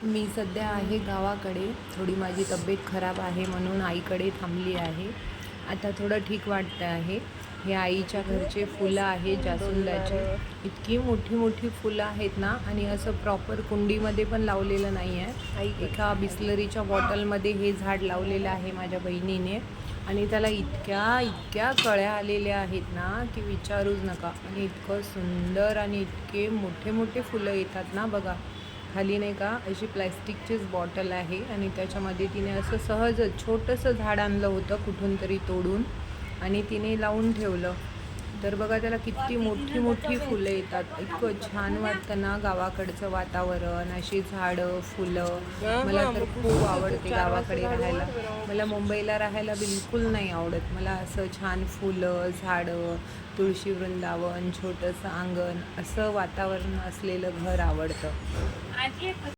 मी सध्या आहे गावाकडे. थोडी माझी तब्येत खराब आहे म्हणून आईकडे थांबली आहे. आता थोडं ठीक वाटतं आहे. हे आईच्या घरचे फुलं आहेत जास्वंदाची. इतकी मोठी मोठी फुलं आहेत ना, आणि असं प्रॉपर कुंडीमध्ये पण लावलेलं नाही आहे. एका बिस्लरीच्या बॉटलमध्ये हे झाड लावलेलं आहे माझ्या बहिणीने, आणि त्याला इतक्या इतक्या कळ्या आलेल्या आहेत ना की विचारूच नका. आणि इतकं सुंदर आणि इतके मोठे मोठे फुलं येतात ना. बघा खाली नाही का अशी प्लॅस्टिकचीच बॉटल आहे, आणि त्याच्यामध्ये तिने असं सहजच छोटंसं झाड आणलं होतं कुठून तरी तोडून, आणि तिने लावून ठेवलं. तर बघा त्याला किती मोठी मोठी फुलं येतात. इतकं छान वाटतं ना गावाकडचं वातावरण, अशी झाडं फुलं. मला तर खूप आवडते गावाकडे राहायला. मला मुंबईला राहायला बिलकुल नाही आवडत. मला असं छान फुलं झाडं, तुळशी वृंदावन, छोटंसं अंगण, असं वातावरण असलेलं घर आवडतं.